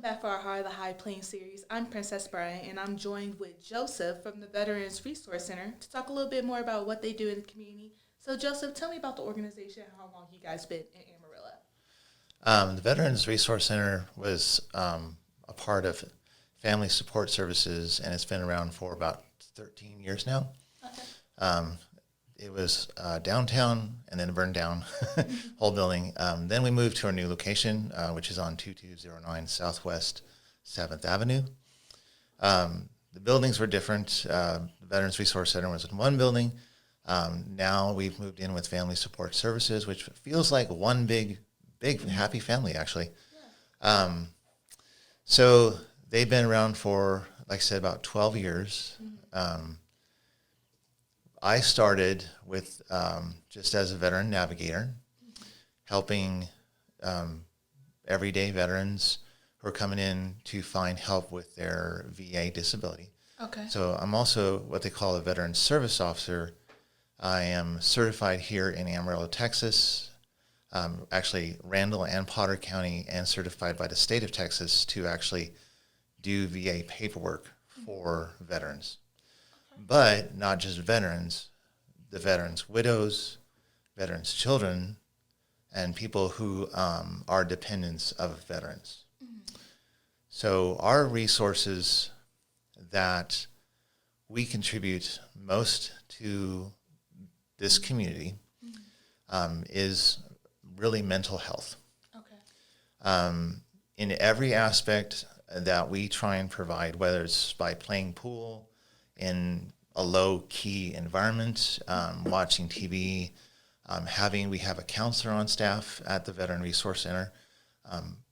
back for our Heart of the High Plains series. I'm Princess Bryant, and I'm joined with Joseph from the Veterans Resource Center to talk a little bit more about what they do in the community. So, Joseph, tell me about the organization and how long you guys been in Amarillo. The Veterans Resource Center was a part of Family Support Services, and it's been around for about 13 years now. Okay. Um, it was downtown and then burned down, whole building. Then we moved to our new location, which is on 2209 Southwest 7th Avenue. The buildings were different. The Veterans Resource Center was in one building. Now we've moved in with Family Support Services, which feels like one big, happy family, actually. Yeah. So they've been around for, like I said, about 12 years. I started with just as a veteran navigator, helping everyday veterans who are coming in to find help with their VA disability. Okay. So I'm also what they call a veteran service officer. I am certified here in Amarillo, Texas, actually Randall and Potter County, and certified by the state of Texas to actually do VA paperwork for veterans. But not just veterans, the veterans' widows, veterans' children, and people who are dependents of veterans. So our resources that we contribute most to this community is really mental health. Okay. In every aspect that we try and provide, whether it's by playing pool in a low-key environment, watching TV, we have a counselor on staff at the Veteran Resource Center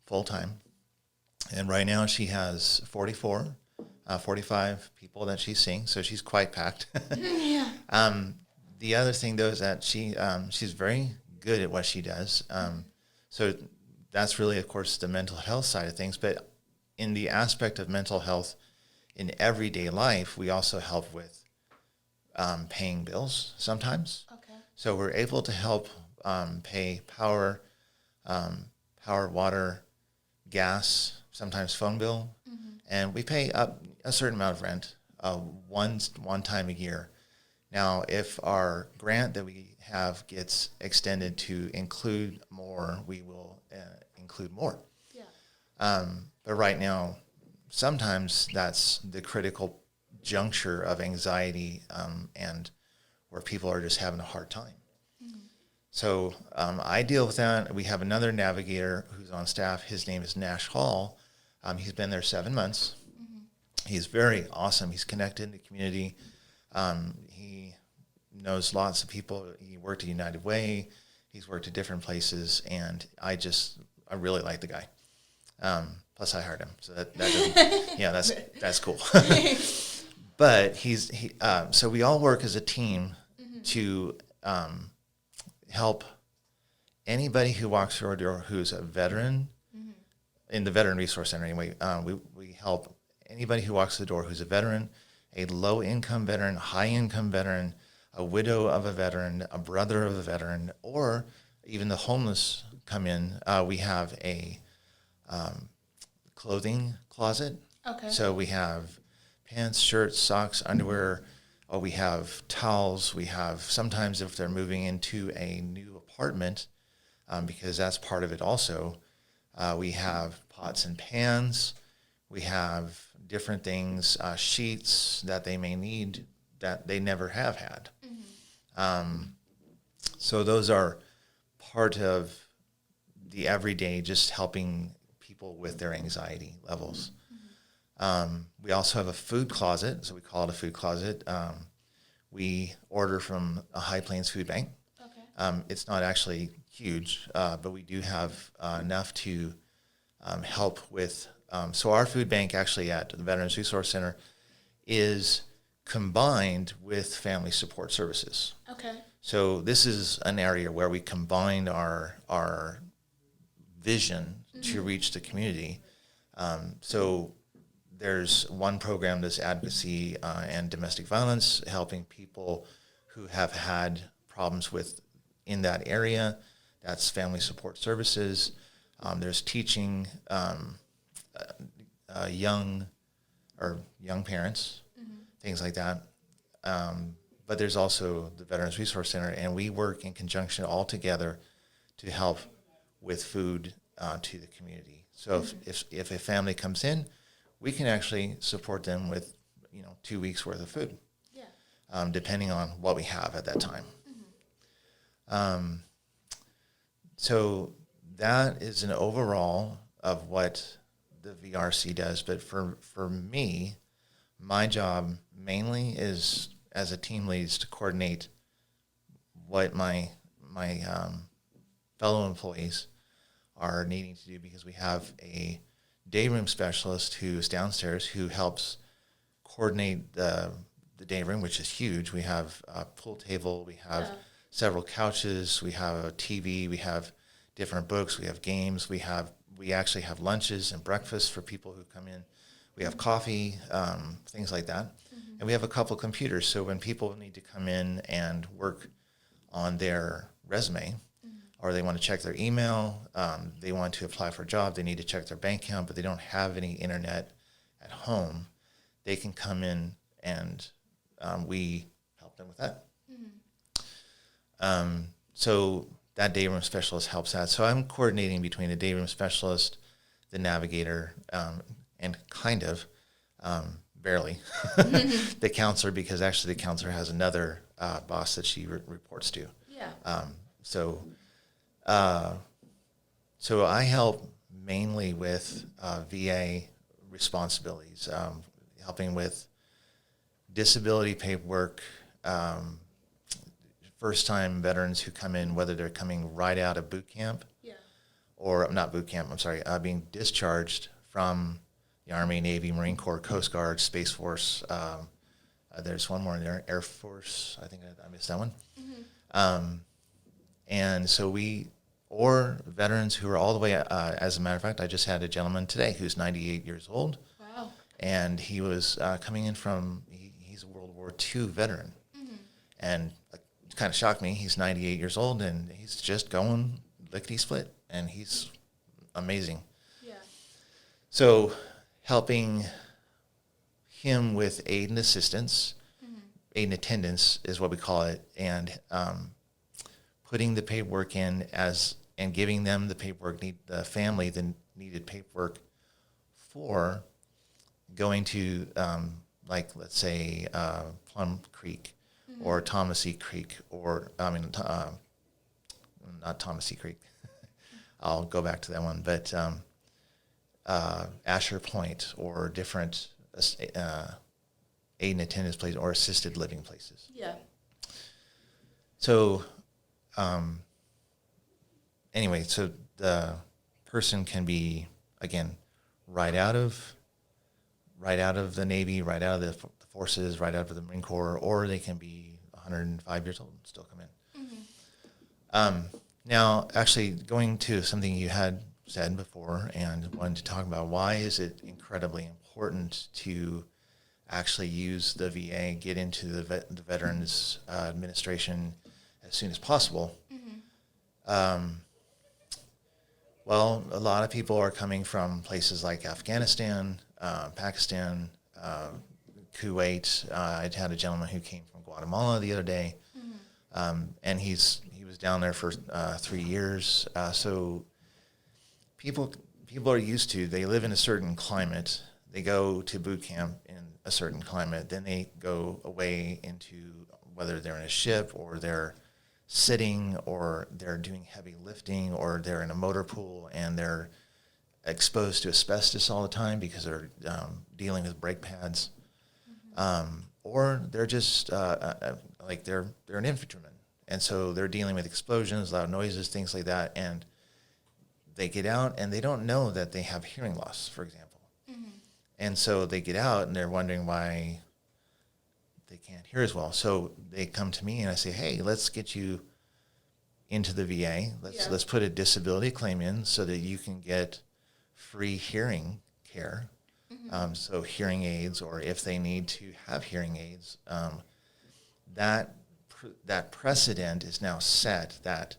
full-time. And right now she has 45 people that she's seeing, so she's quite packed. Yeah. The other thing, though, is that she's very good at what she does. So that's really, of course, the mental health side of things. But in the aspect of mental health in everyday life, we also help with paying bills sometimes. Okay. So we're able to help pay power, water, gas, sometimes phone bill, and we pay up a certain amount of rent one time a year. Now, if our grant that we have gets extended to include more, we will include more. Yeah. But right now, sometimes that's the critical juncture of anxiety and where people are just having a hard time. So I deal with that. We have another navigator who's on staff. His name is Nash Hall. He's been there 7 months. He's very awesome. He's connected in the community. He knows lots of people. He worked at United Way. He's worked at different places, and I really like the guy. Plus, I hired him, so that doesn't, yeah, that's cool. But so we all work as a team to help anybody who walks through our door who's a veteran. In the Veteran Resource Center, anyway, we help anybody who walks through the door who's a veteran, a low-income veteran, high-income veteran, a widow of a veteran, a brother of a veteran, or even the homeless come in. We have a clothing closet. Okay. So we have pants, shirts, socks, underwear. We have towels. We have sometimes if they're moving into a new apartment, because that's part of it also, we have pots and pans. We have different things, sheets that they may need that they never have had. So those are part of the everyday, just helping people with their anxiety levels. We also have a food closet, so we call it a food closet. We order from a High Plains food bank. Okay. It's not actually huge, but we do have enough to help with. So our food bank actually at the Veterans Resource Center is combined with Family Support Services. Okay. So this is an area where we combined our vision to reach the community. So there's one program that's advocacy and domestic violence, helping people who have had problems with in that area. That's Family Support Services. There's teaching young parents, things like that. But there's also the Veterans Resource Center, and we work in conjunction all together to help with food to the community. So if a family comes in, we can actually support them with 2 weeks worth of food, depending on what we have at that time. So that is an overall of what the VRC does. But for me, my job mainly is, as a team lead, is to coordinate what my fellow employees are needing to do, because we have a day room specialist who's downstairs who helps coordinate the day room, which is huge. We have a pool table, we have several couches, we have a TV, we have different books, we have games, we actually have lunches and breakfast for people who come in. We have coffee, things like that. And we have a couple computers, so when people need to come in and work on their resume, or they want to check their email, they want to apply for a job, they need to check their bank account, but they don't have any internet at home, they can come in and we help them with that. So that day room specialist helps that. So I'm coordinating between the day room specialist, the navigator, and barely, the counselor, because actually the counselor has another boss that she reports to. So I help mainly with VA responsibilities, helping with disability paperwork, first-time veterans who come in, whether they're coming right out of boot camp, or not boot camp, being discharged from the Army, Navy, Marine Corps, Coast Guard, Space Force. There's one more in there, Air Force. I think I missed that one. And so or veterans who are all the way, as a matter of fact, I just had a gentleman today who's 98 years old. Wow. And he was coming in from, he's a World War II veteran. And it kind of shocked me. He's 98 years old, and he's just going lickety-split, and he's amazing. So helping him with aid and assistance, aid and attendance is what we call it, and putting the paperwork in and giving them the paperwork, the family the needed paperwork for going to, let's say, Plum Creek or Thomasy Creek, or, not Thomasy Creek. I'll go back to that one, but Asher Point, or different aid and attendance places or assisted living places. So anyway, so the person can be, again, right out of the Navy, right out of the forces, right out of the Marine Corps, or they can be 105 years old and still come in. Now, actually, going to something you had said before and wanted to talk about, why is it incredibly important to actually use the VA, get into the Veterans Administration as soon as possible? Well, a lot of people are coming from places like Afghanistan, Pakistan, Kuwait. I had a gentleman who came from Guatemala the other day, and he was down there for 3 years. So people are used to, they live in a certain climate. They go to boot camp in a certain climate. Then they go away into, whether they're in a ship or they're sitting or they're doing heavy lifting or they're in a motor pool and they're exposed to asbestos all the time because they're dealing with brake pads. Or they're just they're an infantryman. And so they're dealing with explosions, loud noises, things like that. And they get out and they don't know that they have hearing loss, for example. And so they get out and they're wondering why they can't hear as well. So they come to me and I say, hey, let's get you into the VA. Let's put a disability claim in so that you can get free hearing care. So hearing aids, or if they need to have hearing aids, that precedent is now set that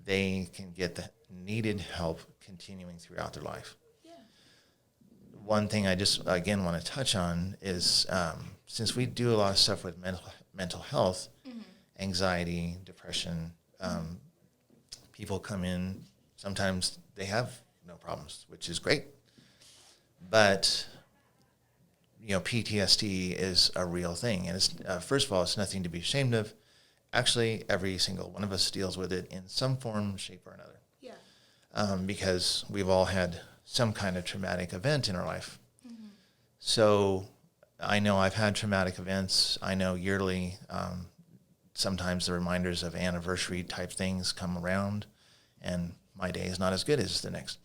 they can get the needed help continuing throughout their life. one thing I just, again, want to touch on is since we do a lot of stuff with mental health, anxiety, depression, people come in, sometimes they have no problems, which is great. But, PTSD is a real thing. And it's, first of all, it's nothing to be ashamed of. Actually, every single one of us deals with it in some form, shape, or another. Yeah. Because we've all had some kind of traumatic event in our life. So I know I've had traumatic events. I know yearly, sometimes the reminders of anniversary type things come around, and my day is not as good as the next.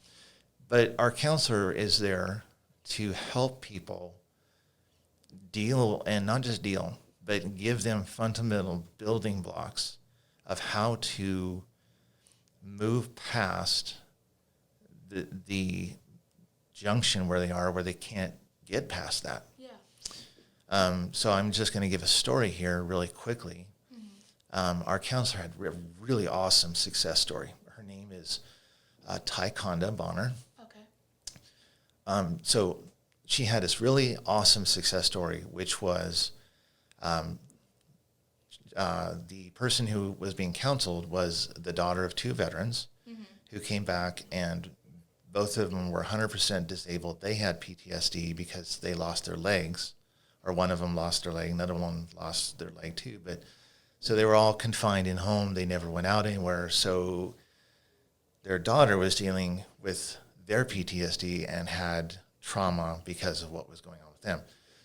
But our counselor is there to help people deal, and not just deal, but give them fundamental building blocks of how to move past the junction where they are, where they can't get past that. Yeah. So I'm just going to give a story here really quickly. Our counselor had a really awesome success story. Her name is Tyconda Bonner. Okay. So she had this really awesome success story, which was the person who was being counseled was the daughter of two veterans who came back, and both of them were 100% disabled. They had PTSD because they lost their legs, or one of them lost their leg, another one lost their leg too. But so they were all confined in home. They never went out anywhere. So their daughter was dealing with their PTSD and had trauma because of what was going on with them.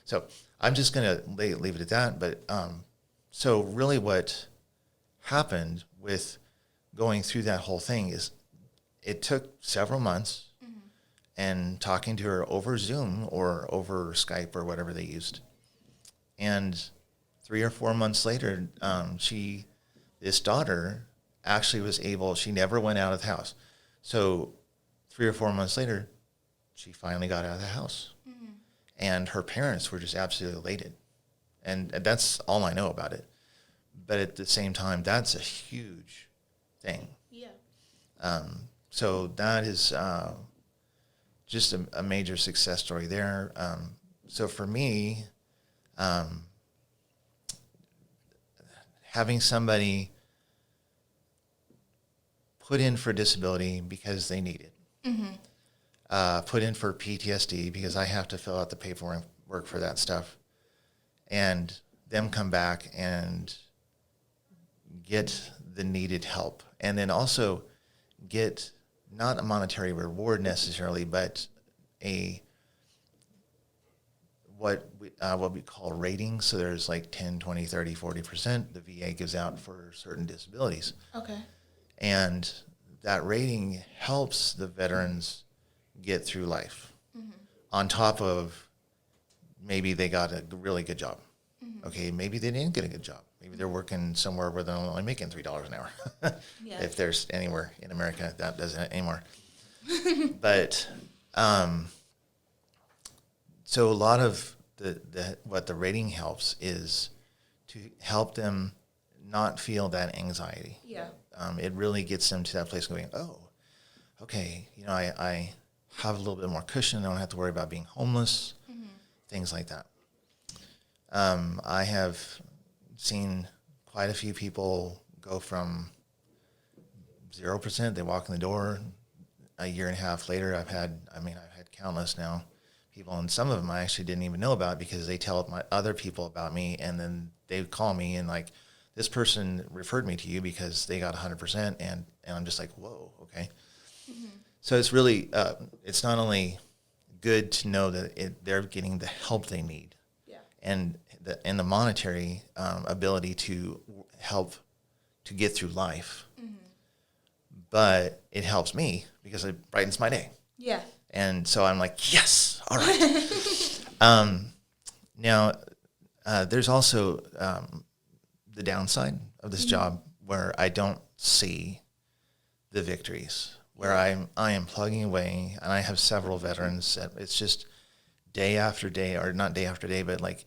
So I'm just going to leave it at that. But so really what happened with going through that whole thing is it took several months and talking to her over Zoom or over Skype or whatever they used. And 3 or 4 months later, this daughter actually was able, she never went out of the house. So 3 or 4 months later, she finally got out of the house. And her parents were just absolutely elated. And that's all I know about it. But at the same time, that's a huge thing. Yeah. So that is just a major success story there. So for me, having somebody put in for disability because they need it, put in for PTSD because I have to fill out the paperwork for that stuff, and them come back and get the needed help, and then also get not a monetary reward necessarily, but what we call ratings. So there's like 10, 20, 30, 40% the VA gives out for certain disabilities. Okay. And that rating helps the veterans get through life. On top of maybe they got a really good job. Okay, maybe they didn't get a good job. Maybe they're working somewhere where they're only making $3 an hour. Yeah. If there's anywhere in America that doesn't anymore. But so a lot of what the rating helps is to help them not feel that anxiety. Yeah. It really gets them to that place going, oh, okay, I have a little bit more cushion. I don't have to worry about being homeless, things like that. I have seen quite a few people go from 0%, they walk in the door. A year and a half later, I've had countless now people, and some of them I actually didn't even know about because they tell my other people about me, and then they call me and like, this person referred me to you because they got 100%, and I'm just like, whoa, okay. So it's really, it's not only good to know that they're getting the help they need, and the monetary ability to help to get through life, but it helps me because it brightens my day. Yeah. And so I'm like, yes, all right. Now, there's also the downside of this job where I don't see the victories, where I am plugging away, and I have several veterans that it's just day after day, or not day after day, but like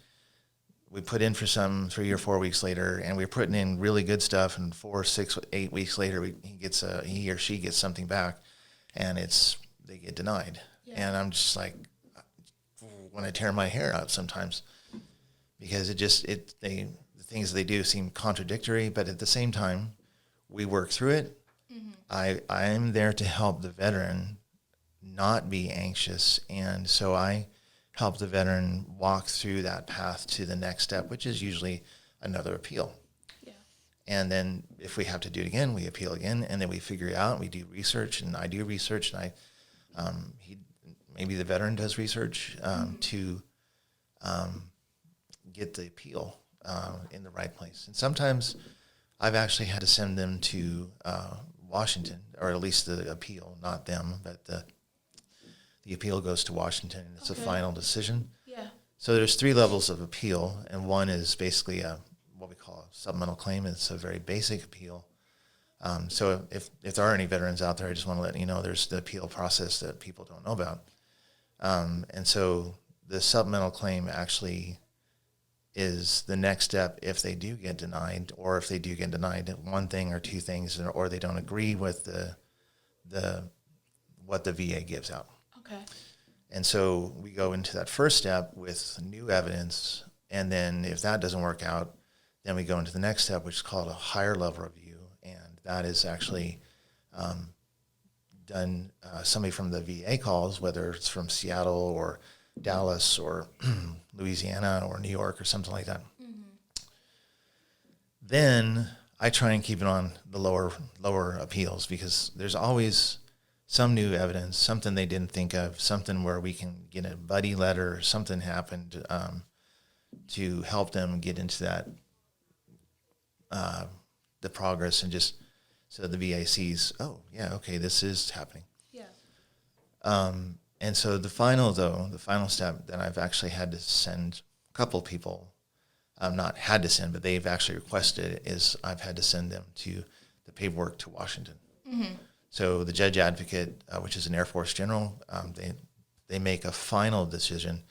we put in for some 3 or 4 weeks later, and we're putting in really good stuff, and 4, 6, 8 weeks later, he or she gets something back, and they get denied. Yeah. And I'm just like, want to tear my hair out sometimes because the things they do seem contradictory, but at the same time, we work through it. I am there to help the veteran not be anxious, and so I help the veteran walk through that path to the next step, which is usually another appeal. Yeah. And then if we have to do it again, we appeal again, and then we figure it out. We do research, and I do research, and maybe the veteran does research to get the appeal in the right place. And sometimes I've actually had to send them to Washington, or at least the appeal, not them, but the appeal goes to Washington, and it's a final decision. Yeah. So there's 3 levels of appeal, and one is basically what we call a supplemental claim. It's a very basic appeal. So if there are any veterans out there, I just want to let you know there's the appeal process that people don't know about. And so the supplemental claim actually is the next step if they do get denied, or if they do get denied one thing or 2 things, or they don't agree with what the VA gives out. Okay. And so we go into that first step with new evidence, and then if that doesn't work out, then we go into the next step, which is called a higher level review, and that is actually done. Somebody from the VA calls, whether it's from Seattle or Dallas or Louisiana or New York or something like that. Then I try and keep it on the lower appeals, because there's always some new evidence, something they didn't think of, something where we can get a buddy letter, or something happened to help them get into that the progress, and just so the VA sees, oh yeah, okay, this is happening. Yeah. And so the final step that I've actually had to send a couple people, not had to send, but they've actually requested it, is I've had to send them to the paperwork to Washington. So the judge advocate, which is an Air Force general, they make a final decision,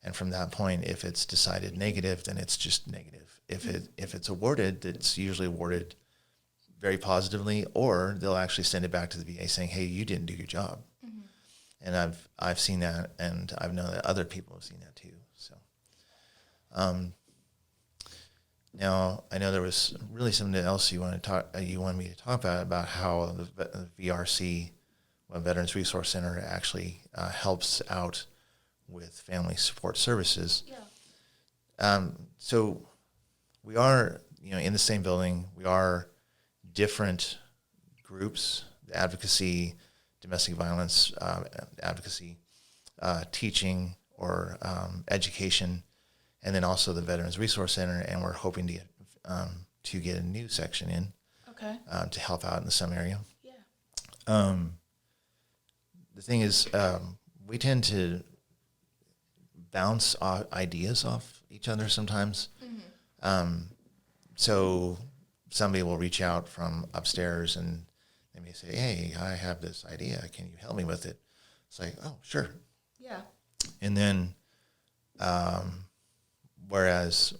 and from that point, if it's decided negative, then it's just negative. If it's awarded, it's usually awarded very positively, or they'll actually send it back to the VA saying, "Hey, you didn't do your job." And I've seen that, and I've known that other people have seen that too. So, now I know there was really something else you wanted me to talk about how the VRC, Veterans Resource Center, actually helps out with family support services. Yeah. So we are, in the same building. We are different groups: the advocacy, domestic violence advocacy, teaching or education, and then also the Veterans Resource Center. And we're hoping to get a new section in to help out in some area. Yeah. The thing is, we tend to bounce ideas off each other sometimes. So somebody will reach out from upstairs, and they may say, "Hey, I have this idea. Can you help me with it?" It's like, "Oh, sure." Yeah. And then, whereas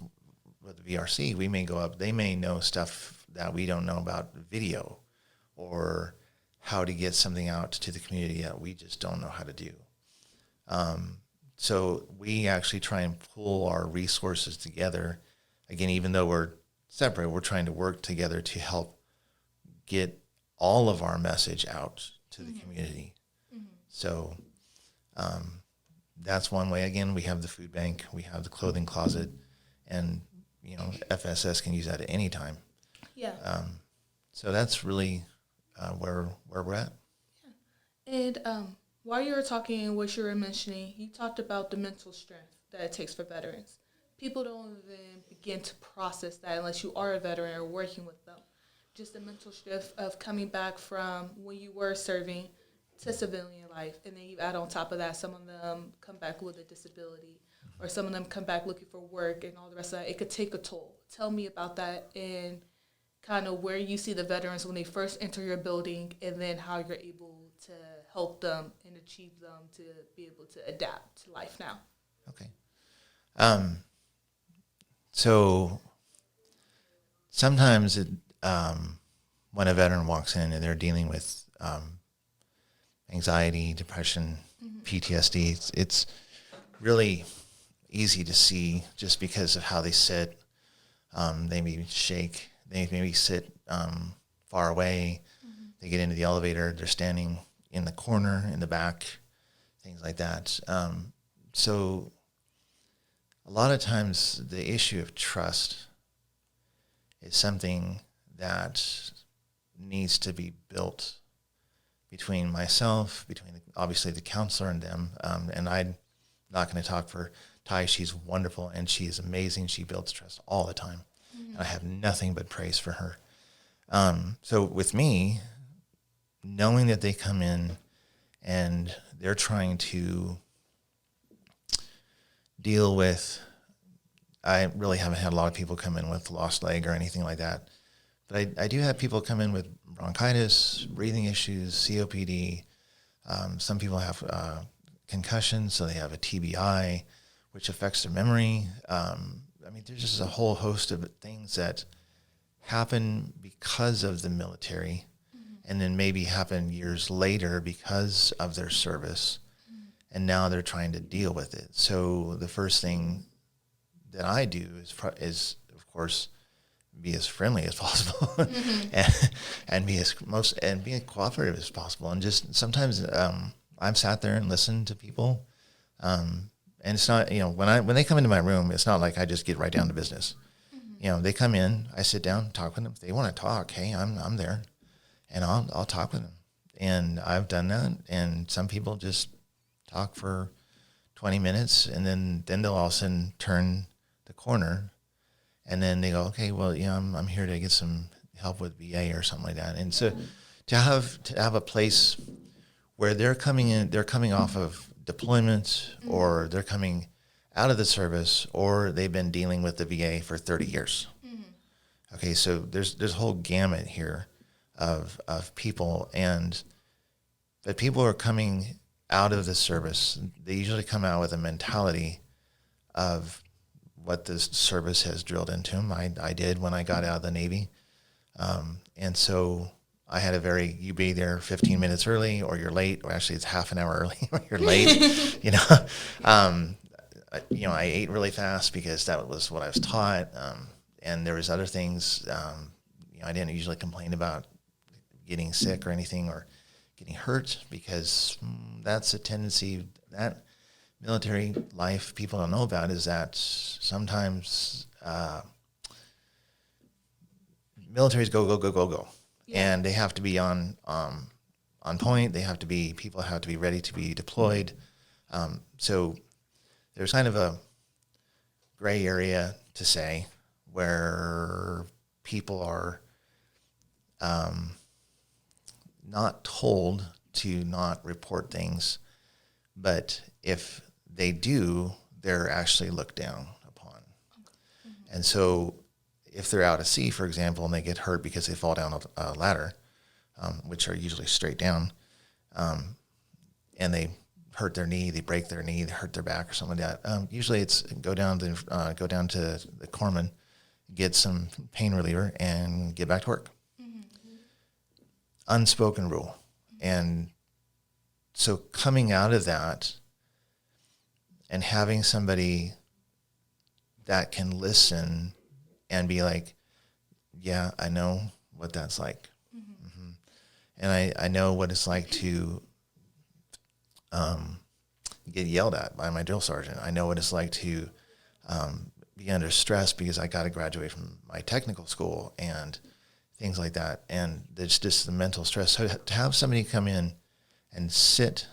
with the VRC, we may go up, they may know stuff that we don't know about video, or how to get something out to the community that we just don't know how to do. So we actually try and pull our resources together. Again, even though we're separate, we're trying to work together to help get all of our message out to the community. So that's one way. Again, we have the food bank, we have the clothing closet, and FSS can use that at any time. Yeah. So that's really where we're at. And while you were talking and what you were mentioning, you talked about the mental strength that it takes for veterans. People don't even begin to process that unless you are a veteran or working with them. Just the mental strength of coming back from when you were serving to civilian life, and then you add on top of that, some of them come back with a disability, or some of them come back looking for work and all the rest of that. It could take a toll. Tell me about that, and kind of where you see the veterans when they first enter your building, and then how you're able to help them and achieve them to be able to adapt to life now. Okay. So sometimes when a veteran walks in and they're dealing with anxiety, depression, PTSD, it's really easy to see just because of how they sit. They maybe shake. They maybe sit far away. They get into the elevator. They're standing in the corner, in the back, things like that. So a lot of times the issue of trust is something that needs to be built between myself, between obviously the counselor and them. And I'm not going to talk for Ty. She's wonderful and she is amazing. She builds trust all the time. And I have nothing but praise for her. So with me, knowing that they come in and they're trying to deal with, I really haven't had a lot of people come in with lost leg or anything like that. But I do have people come in with bronchitis, breathing issues, COPD. Some people have concussions, so they have a TBI, which affects their memory. There's just a whole host of things that happen because of the military, and then maybe happen years later because of their service, and now they're trying to deal with it. So the first thing that I do is of course, be as friendly as possible, and be as cooperative as possible. And just sometimes I've sat there and listened to people, and it's not, when they come into my room, it's not like I just get right down to business. They come in, I sit down, talk with them. If they want to talk, hey, I'm there, and I'll talk with them. And I've done that. And some people just talk for 20 minutes, and then they'll all of a sudden turn the corner, and then they go, okay, well, I'm here to get some help with VA or something like that. And so to have a place where they're coming off of deployment, or they're coming out of the service, or they've been dealing with the VA for 30 years. Okay, so there's a whole gamut here of people, but people are coming out of the service. They usually come out with a mentality of what the service has drilled into them. I did when I got out of the Navy. And so I had you be there 15 minutes early, or you're late, or actually it's half an hour early, or you're late. I ate really fast because that was what I was taught. And there was other things, I didn't usually complain about getting sick or anything, or getting hurt, because that's a tendency that military life people don't know about, is that sometimes militaries go. Yeah. And they have to be on point. People have to be ready to be deployed. So there's kind of a gray area, to say, where people are not told to not report things, but if they do, they're actually looked down upon. Okay. And so if they're out at sea, for example, and they get hurt because they fall down a ladder, which are usually straight down, and they hurt their knee, they break their knee, they hurt their back or something like that. Usually it's go down to the corpsman, get some pain reliever, and get back to work. Mm-hmm. Unspoken rule. And so coming out of that and having somebody that can listen and be like, yeah, I know what that's like. Mm-hmm. Mm-hmm. And I know what it's like to get yelled at by my drill sergeant. I know what it's like to be under stress because I got to graduate from my technical school and things like that. And there's just the mental stress. So to have somebody come in and sit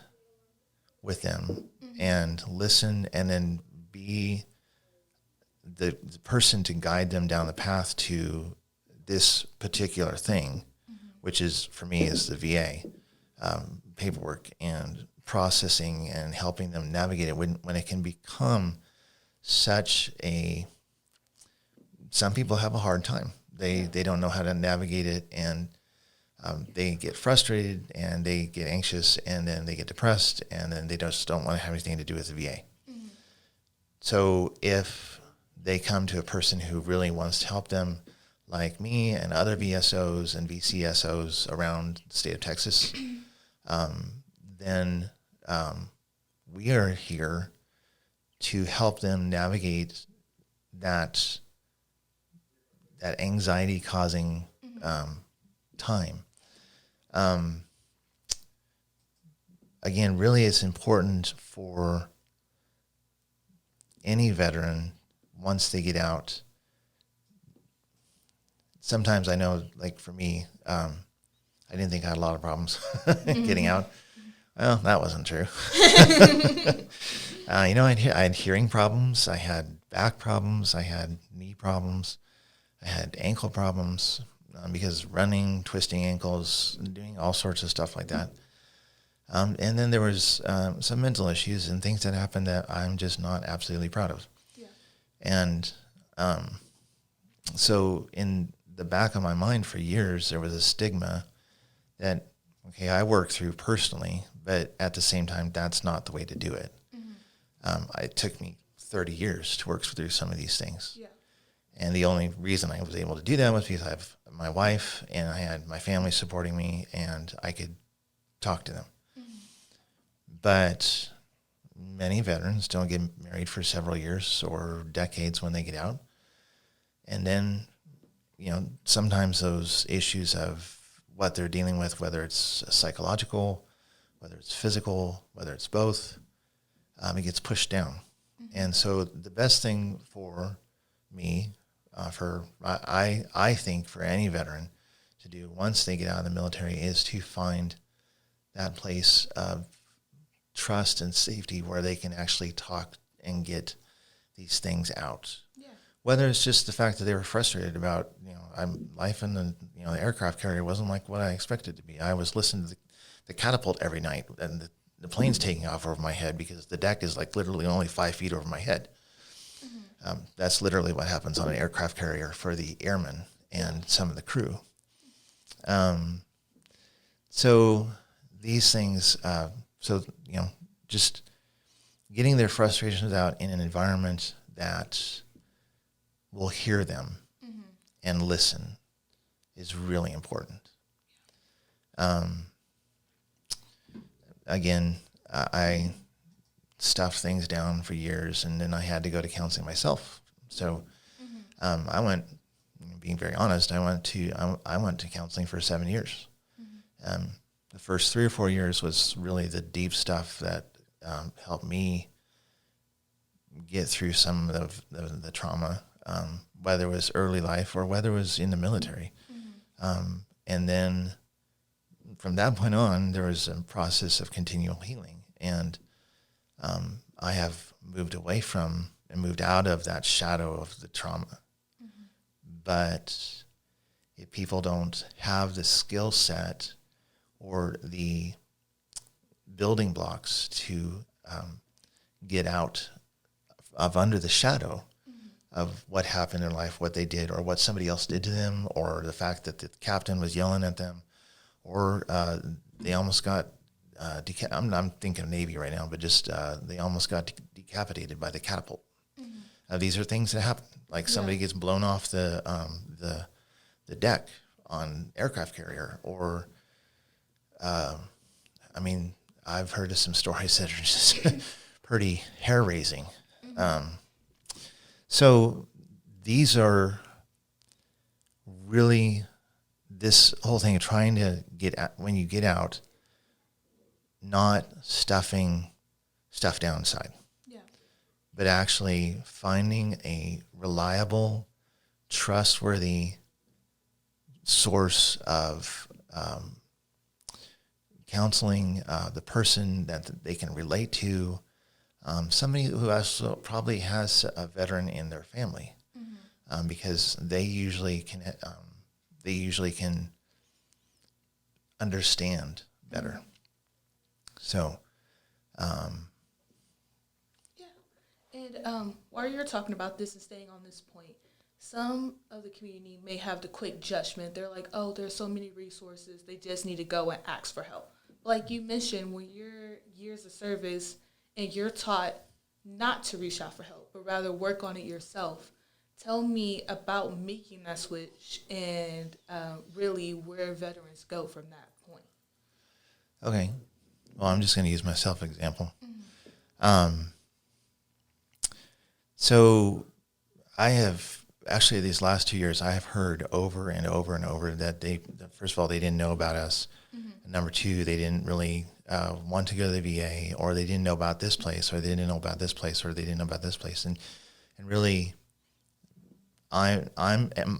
with them and listen, and then be the person to guide them down the path to this particular thing, which is, for me, is the VA, paperwork and processing and helping them navigate it when it can become such some people have a hard time. They don't know how to navigate it, and they get frustrated, and they get anxious, and then they get depressed, and then they just don't want to have anything to do with the VA. Mm-hmm. So if they come to a person who really wants to help them, like me and other VSOs and VCSOs around the state of Texas, then we are here to help them navigate that anxiety causing time. Again, really, it's important for any veteran once they get out. Sometimes I know, like for me, I didn't think I had a lot of problems getting out. Well, that wasn't true. I had hearing problems. I had back problems. I had knee problems. I had ankle problems because running, twisting ankles, doing all sorts of stuff like that. And then there was some mental issues and things that happened that I'm just not absolutely proud of. Yeah. And so in the back of my mind for years, there was a stigma that, okay, I worked through personally, but at the same time, that's not the way to do it. It took me 30 years to work through some of these things. Yeah. And the only reason I was able to do that was because I have my wife and I had my family supporting me and I could talk to them. But many veterans don't get married for several years or decades when they get out. And then, sometimes those issues of what they're dealing with, whether it's psychological, whether it's physical, whether it's both, it gets pushed down. And so the best thing for me, I think for any veteran to do once they get out of the military is to find that place of trust and safety where they can actually talk and get these things out. Yeah. Whether it's just the fact that they were frustrated about, life in the aircraft carrier wasn't like what I expected it to be. I was listening to the catapult every night and the plane's taking off over my head because the deck is like literally only 5 feet over my head. That's literally what happens on an aircraft carrier for the airmen and some of the crew. So these things, just getting their frustrations out in an environment that will hear them and listen is really important. Again, I stuffed things down for years, and then I had to go to counseling myself. So I went, being very honest, I went to counseling for 7 years. The first 3 or 4 years was really the deep stuff that helped me get through some of the trauma, whether it was early life or whether it was in the military. And then from that point on, there was a process of continual healing. And I have moved away from and moved out of that shadow of the trauma. But if people don't have the skill set or the building blocks to get out of under the shadow of what happened in life, what they did, or what somebody else did to them, or the fact that the captain was yelling at them, or they almost got I'm thinking of Navy right now, but just they almost got decapitated by the catapult. These are things that happen. Like somebody gets blown off the deck on aircraft carrier, or I've heard of some stories that are just pretty hair-raising. So these are really this whole thing of trying to get out, when you get out, not stuffing stuff down inside, but actually finding a reliable, trustworthy source of counseling, the person that they can relate to, somebody who also probably has a veteran in their family, because they usually can understand better. So, And while you're talking about this and staying on this point, some of the community may have the quick judgment. They're like, oh, there's so many resources. They just need to go and ask for help. Like you mentioned, when you're years of service and you're taught not to reach out for help, but rather work on it yourself, tell me about making that switch and really where veterans go from that point. Okay. Well, I'm just going to use myself as an example. So I have actually these last 2 years, I have heard over and over and over that first of all, they didn't know about us. And number two, they didn't really want to go to the VA, or they didn't know about this place, or they didn't know about this place, or they didn't know about this place. And really, I'm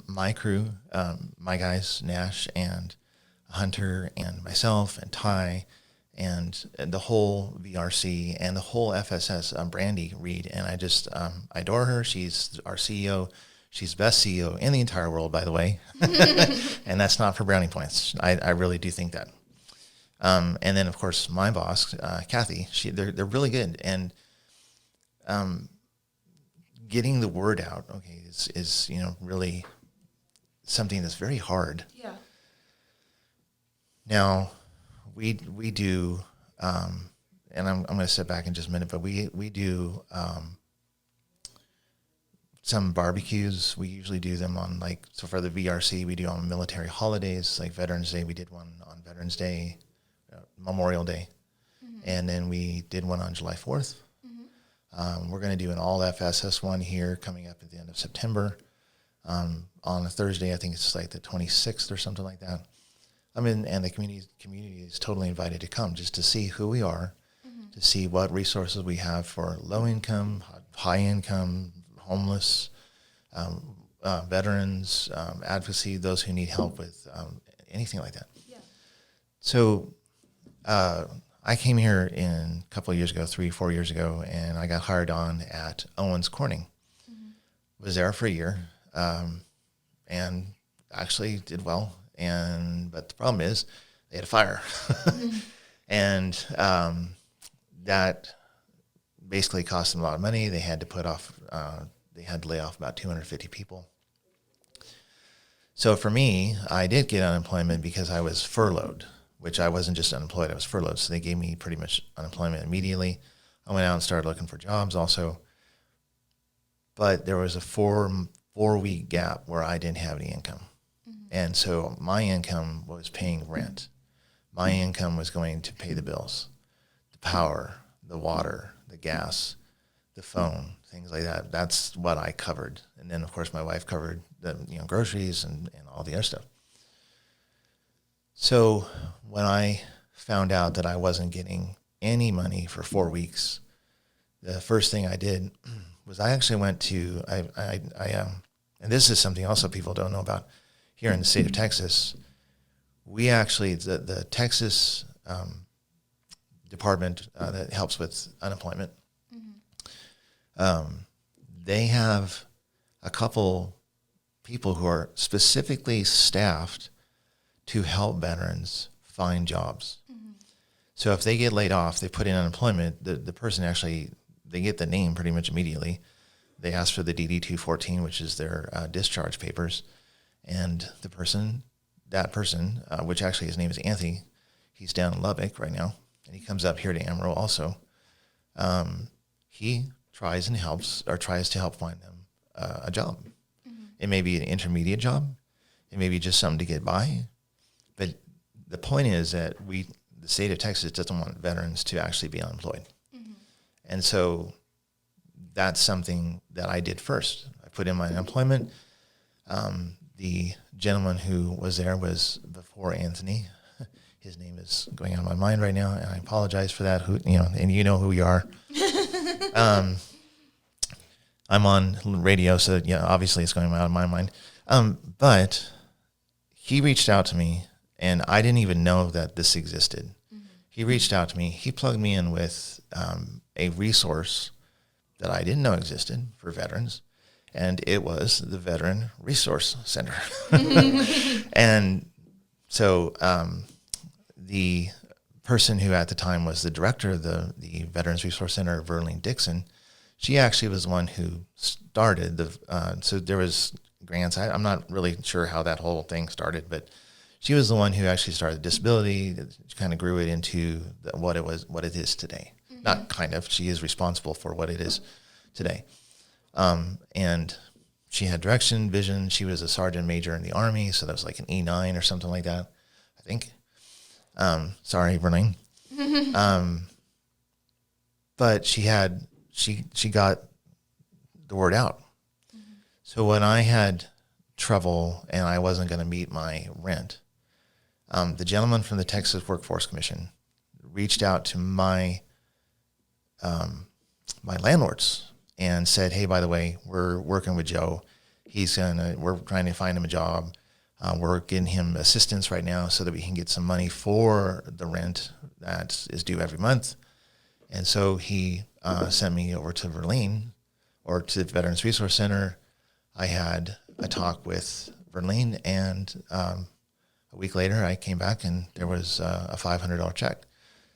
my crew, my guys, Nash and Hunter and myself and Ty and the whole VRC and the whole FSS, Brandy Reed. And I adore her. She's our CEO. She's the best CEO in the entire world, by the way. And that's not for brownie points. I really do think that. And then, of course, my boss, Kathy, they're really good. And getting the word out, okay, is really something that's very hard. Yeah. Now, we do, and I'm going to step back in just a minute, but we do some barbecues. We usually do them on, like, so for the VRC, we do on military holidays, like Veterans Day. We did one on Veterans Day, Memorial Day, and then we did one on July 4th. We're going to do an all FSS one here coming up at the end of September. On a Thursday, I think it's like the 26th or something like that. And the community is totally invited to come just to see who we are, to see what resources we have for low income, high income, homeless, veterans, advocacy, those who need help with anything like that. Yeah. So I came here a couple of years ago, 3-4 years ago, and I got hired on at Owens Corning. Was there for a year, and actually did well. But the problem is they had a fire, and that basically cost them a lot of money. They had to lay off about 250 people. So for me, I did get unemployment because I was furloughed, which I wasn't just unemployed, I was furloughed. So they gave me pretty much unemployment immediately. I went out and started looking for jobs also. But there was a four-week gap where I didn't have any income. And so my income was paying rent. My income was going to pay the bills, the power, the water, the gas, the phone, things like that. That's what I covered. And then, of course, my wife covered the groceries and all the other stuff. So when I found out that I wasn't getting any money for 4 weeks, the first thing I did was I actually went to, and this is something also people don't know about, here in the state of Texas, we actually, the Texas department that helps with unemployment, they have a couple people who are specifically staffed to help veterans find jobs. So if they get laid off, they put in unemployment, the person actually, they get the name pretty much immediately. They ask for the DD-214, which is their discharge papers. And that person, which actually his name is Anthony, he's down in Lubbock right now, and he comes up here to Amarillo also. He tries to help find them a job. It may be an intermediate job. It may be just something to get by. But the point is that the state of Texas doesn't want veterans to actually be unemployed. And so that's something that I did first. I put in my unemployment. The gentleman who was there was before Anthony. His name is going out of my mind right now, and I apologize for that. And you know who you are. I'm on radio, so obviously it's going out of my mind. But he reached out to me, and I didn't even know that this existed. He reached out to me. He plugged me in with a resource that I didn't know existed for veterans. And it was the Veteran Resource Center. And so the person who at the time was the director of the Veterans Resource Center, Verlene Dixon, she actually was the one who started so there was grants. I'm not really sure how that whole thing started, but she was the one who actually started disability, kind of grew it into what it is today. Not kind of, she is responsible for what it is today. And she had direction, vision. She was a sergeant major in the Army, so that was like an E9 or something like that, I think. Sorry, Verlene. But she got the word out. So when I had trouble and I wasn't going to meet my rent, the gentleman from the Texas Workforce Commission reached out to my landlords and said, "Hey, by the way, we're working with Joe. We're trying to find him a job. We're getting him assistance right now so that we can get some money for the rent that is due every month." And so he sent me over to Verlene, or to the Veterans Resource Center. I had a talk with Verlene, and a week later I came back and there was a $500 check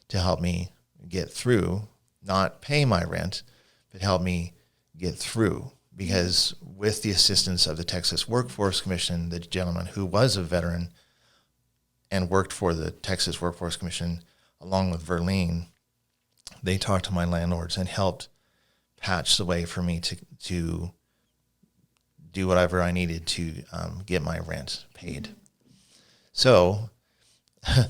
to help me get through, not pay my rent, but help me get through. Because with the assistance of the Texas Workforce Commission, the gentleman who was a veteran and worked for the Texas Workforce Commission, along with Verlene, they talked to my landlords and helped patch the way for me to do whatever I needed to get my rent paid. So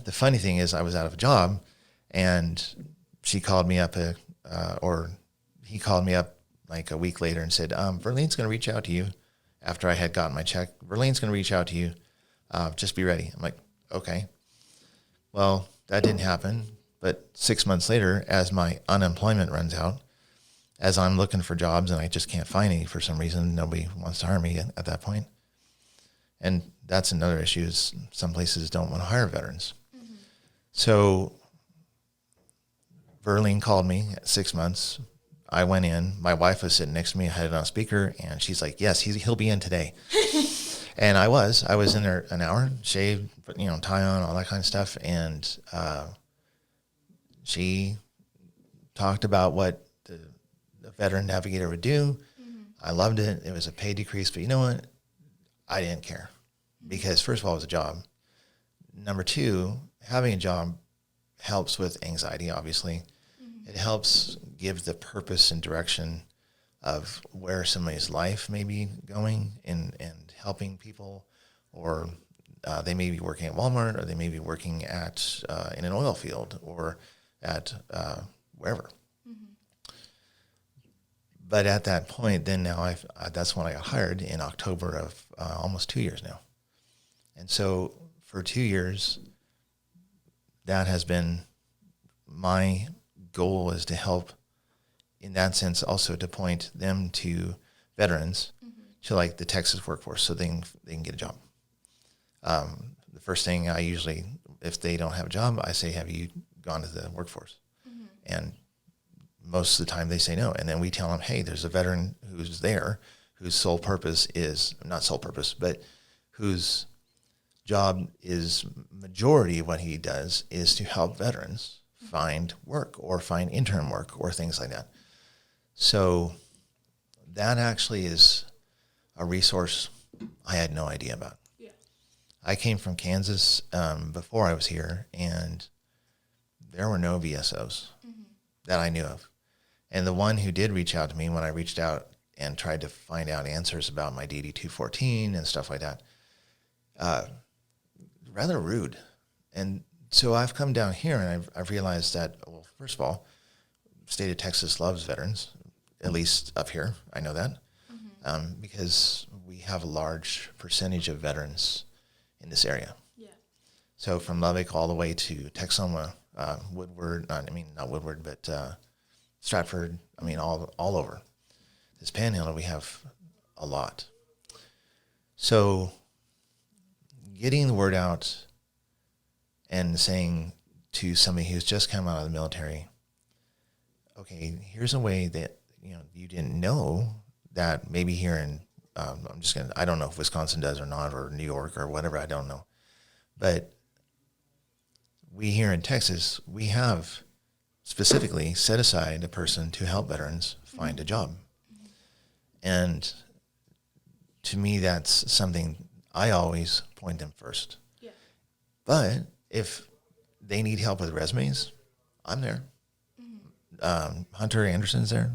the funny thing is, I was out of a job, and she called me up, or he called me up like a week later and said, Verlene's going to reach out to you after I had gotten my check. Verlene's going to reach out to you. Just be ready. I'm like, okay. Well, that didn't happen. But 6 months later, as my unemployment runs out, as I'm looking for jobs and I just can't find any for some reason, nobody wants to hire me at that point. And that's another issue, is some places don't want to hire veterans. Mm-hmm. So Verlene called me at 6 months. I went in. My wife was sitting next to me. I had it on speaker, and she's like, "Yes, he'll be in today." And I was in there an hour, shaved, tie on, all that kind of stuff. And she talked about what the veteran navigator would do. Mm-hmm. I loved it. It was a pay decrease, but you know what? I didn't care, because first of all, it was a job. Number two, having a job helps with anxiety, obviously. Mm-hmm. It helps give the purpose and direction of where somebody's life may be going, and helping people, or they may be working at Walmart, or they may be working at in an oil field, or at wherever. Mm-hmm. But at that point, then now that's when I got hired in October of almost 2 years now. And so for 2 years, that has been my goal, is to help, in that sense, also to point them to veterans, mm-hmm. to like the Texas workforce, so they can get a job. The first thing I usually, if they don't have a job, I say, "Have you gone to the workforce?" Mm-hmm. And most of the time they say no. And then we tell them, "Hey, there's a veteran who's there, whose sole purpose is," not sole purpose, but whose job is, majority of what he does is to help veterans find work, or find interim work, or things like that. So that actually is a resource I had no idea about. Yeah. I came from Kansas before I was here, and there were no VSOs mm-hmm. that I knew of. And the one who did reach out to me when I reached out and tried to find out answers about my DD-214 and stuff like that, rather rude. And so I've come down here, and I've realized that, well, first of all, state of Texas loves veterans, at least up here. I know that, mm-hmm. Because we have a large percentage of veterans in this area. Yeah. So from Lubbock all the way to Texoma, Woodward, not Woodward, but Stratford, all over. This Panhandle, we have a lot. So getting the word out and saying to somebody who's just come out of the military, okay, here's a way that you didn't know that maybe here in I don't know if Wisconsin does or not, or New York or whatever, I don't know, but we here in Texas, we have specifically set aside a person to help veterans find a job. And to me, that's something I always point them first. Yeah. But if they need help with resumes, I'm there. Mm-hmm. Hunter Anderson's there.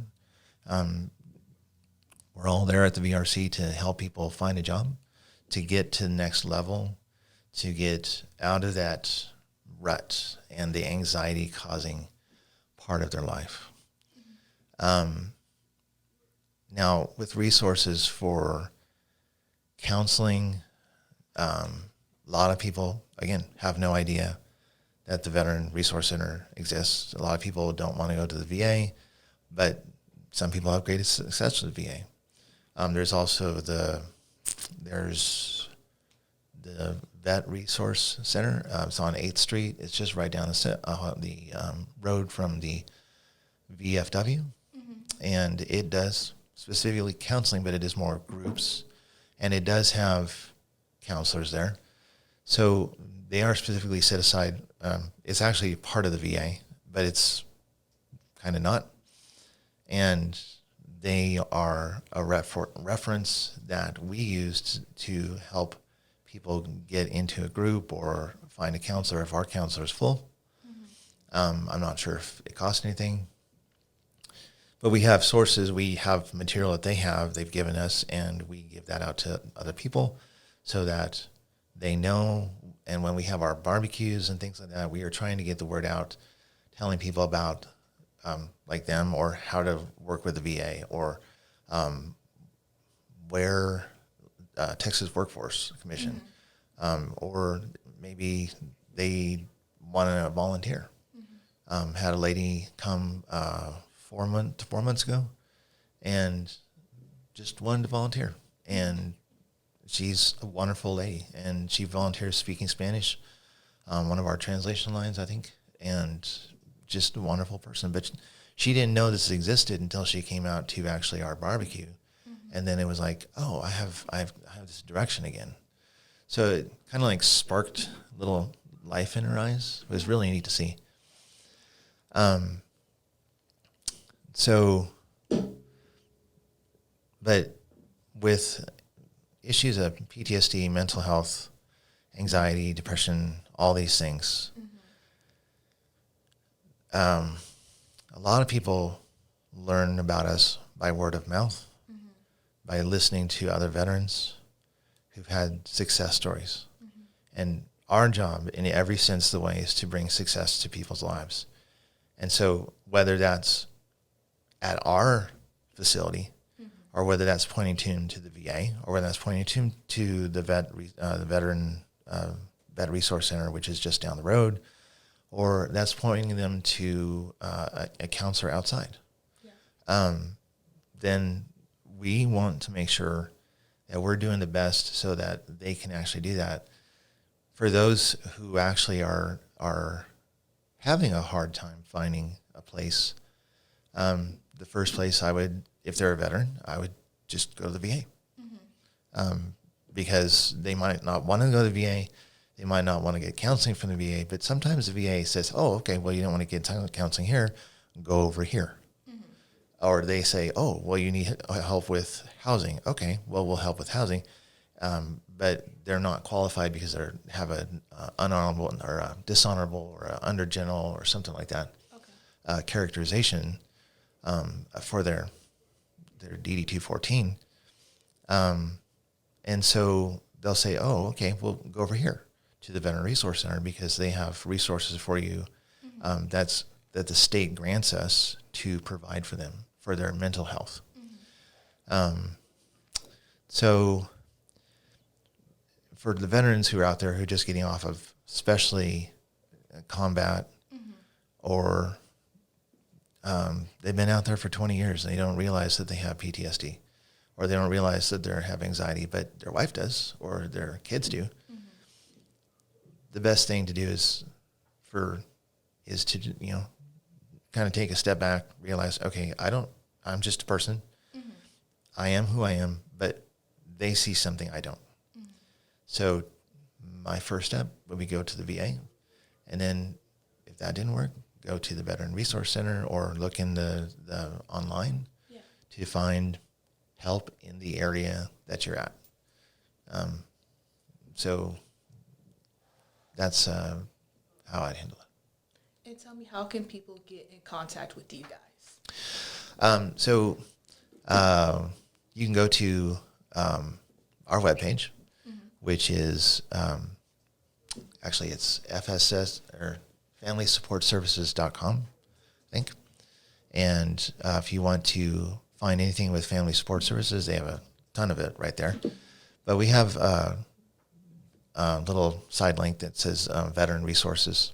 We're all there at the VRC to help people find a job, to get to the next level, to get out of that rut and the anxiety causing part of their life. Mm-hmm. Now, with resources for counseling, a lot of people, again, have no idea that the Veteran Resource Center exists. A lot of people don't want to go to the VA, but some people have great success with the VA. There's also there's the Vet Resource Center. It's on 8th Street. It's just right down the road from the VFW. And it does specifically counseling, but it is more groups. And it does have counselors there. So they are specifically set aside. It's actually part of the VA, but it's kind of not. And they are a reference that we use to help people get into a group or find a counselor if our counselor is full. I'm not sure if it costs anything. But we have sources, we have material that they've given us, and we give that out to other people so that they know. And when we have our barbecues and things like that, we are trying to get the word out, telling people about like them, or how to work with the VA, or where Texas Workforce Commission, or maybe they want to volunteer. Had a lady come 4 months ago, and just wanted to volunteer. And she's a wonderful lady, and she volunteers speaking Spanish, one of our translation lines, I think, and just a wonderful person. But she didn't know this existed until she came out to actually our barbecue, and then it was like, oh, I have this direction again. So it kind of like sparked a little life in her eyes. It was really neat to see. So, but with issues of PTSD, mental health, anxiety, depression, all these things, a lot of people learn about us by word of mouth, by listening to other veterans who've had success stories. And our job in every sense of the way is to bring success to people's lives. And so whether that's at our facility, or whether that's pointing to the VA, or whether that's pointing to the Veteran Vet Resource Center, which is just down the road, or that's pointing them to a counselor outside, then we want to make sure that we're doing the best so that they can actually do that. For those who actually are having a hard time finding a place, the first place I would, if they're a veteran, I would just go to the VA. Because they might not want to go to the VA. They might not want to get counseling from the VA, but sometimes the VA says, oh, okay, well, you don't want to get counseling here, go over here. Or they say, oh, well, you need help with housing. Okay, well, we'll help with housing. But they're not qualified because they have an unhonorable or a dishonorable or a under general or something like that characterization for their DD 214. And so they'll say, oh, okay, we'll go over here to the Veteran Resource Center because they have resources for you that the state grants us to provide for them for their mental health. So for the veterans who are out there who are just getting off of especially combat, or they've been out there for 20 years and they don't realize that they have PTSD, or they don't realize that they have anxiety, but their wife does, or their kids do. The best thing to do is to kind of take a step back, realize, okay, I'm just a person. I am who I am, but they see something I don't. So my first step would be go to the VA, and then if that didn't work, go to the Veteran Resource Center or look in the online to find help in the area that you're at. So that's how I'd handle it. And tell me, how can people get in contact with you guys? So you can go to our webpage, which is actually it's FSS or FamilySupportServices.com, I think. And if you want to find anything with Family Support Services, they have a ton of it right there. But we have a little side link that says Veteran Resources.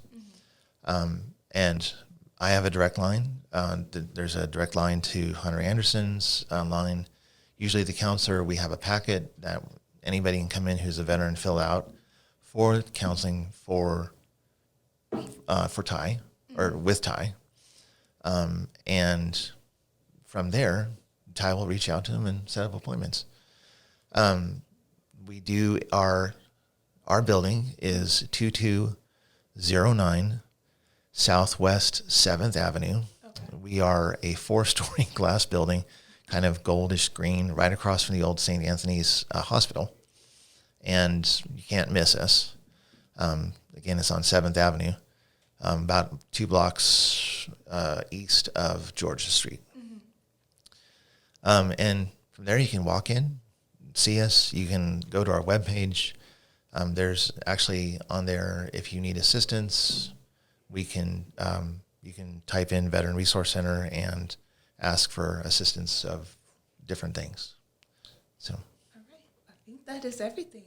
And I have a direct line. There's a direct line to Hunter Anderson's line. Usually the counselor, we have a packet that anybody can come in who's a veteran, fill out for counseling for Ty or with Ty. And from there, Ty will reach out to them and set up appointments. We do our building is 2209 Southwest 7th Avenue. Okay. We are a 4-story glass building, kind of goldish green, right across from the old St. Anthony's Hospital. And you can't miss us. Again, it's on 7th Avenue, about 2 blocks east of Georgia Street. Mm-hmm. And from there, you can walk in, see us. You can go to our webpage. There's actually on there, if you need assistance, we can you can type in Veteran Resource Center and ask for assistance of different things. So, all right, I think that is everything.